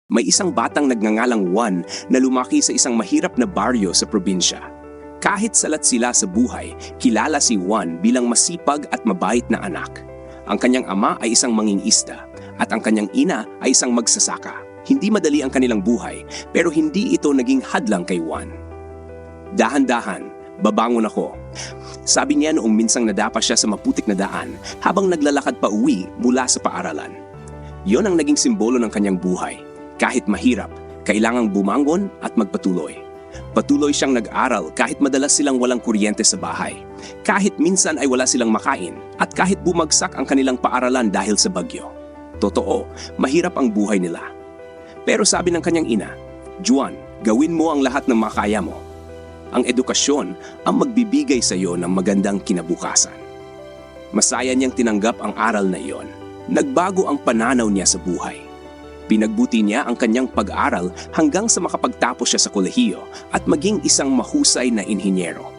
May isang batang nagngangalang Juan na lumaki sa isang mahirap na baryo sa probinsya. Kahit salat sila sa buhay, kilala si Juan bilang masipag at mabait na anak. Ang kanyang ama ay isang mangingisda at ang kanyang ina ay isang magsasaka. Hindi madali ang kanilang buhay pero hindi ito naging hadlang kay Juan. Dahan-dahan, babangon ako. Sabi niya noong minsang nadapa siya sa maputik na daan habang naglalakad pa uwi mula sa paaralan. Yon ang naging simbolo ng kanyang buhay. Kahit mahirap, kailangang bumangon at magpatuloy. Patuloy siyang nag-aral kahit madalas silang walang kuryente sa bahay. Kahit minsan ay wala silang makain at kahit bumagsak ang kanilang paaralan dahil sa bagyo. Totoo, mahirap ang buhay nila. Pero sabi ng kanyang ina, Juan, gawin mo ang lahat ng makaya mo. Ang edukasyon ang magbibigay sa iyo ng magandang kinabukasan. Masaya niyang tinanggap ang aral na iyon. Nagbago ang pananaw niya sa buhay. Pinagbuti niya ang kanyang pag-aral hanggang sa makapagtapos siya sa kolehiyo at maging isang mahusay na inhinyero.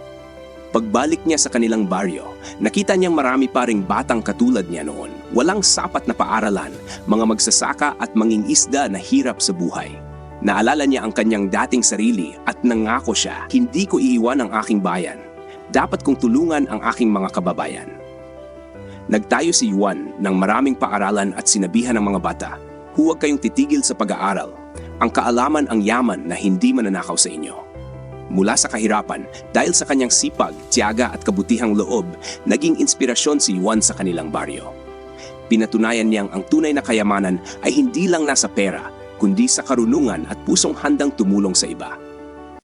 Pagbalik niya sa kanilang baryo, nakita niyang marami pa ring batang katulad niya noon. Walang sapat na paaralan, mga magsasaka at mangingisda na hirap sa buhay. Naalala niya ang kanyang dating sarili at nangako siya, hindi ko iiwan ang aking bayan. Dapat kong tulungan ang aking mga kababayan. Nagtayo si Juan ng maraming paaralan at sinabihan ng mga bata, huwag kayong titigil sa pag-aaral. Ang kaalaman ang yaman na hindi mananakaw sa inyo. Mula sa kahirapan, dahil sa kanyang sipag, tiyaga at kabutihang loob, naging inspirasyon si Juan sa kanilang baryo. Pinatunayan niyang ang tunay na kayamanan ay hindi lang nasa pera, kundi sa karunungan at pusong handang tumulong sa iba.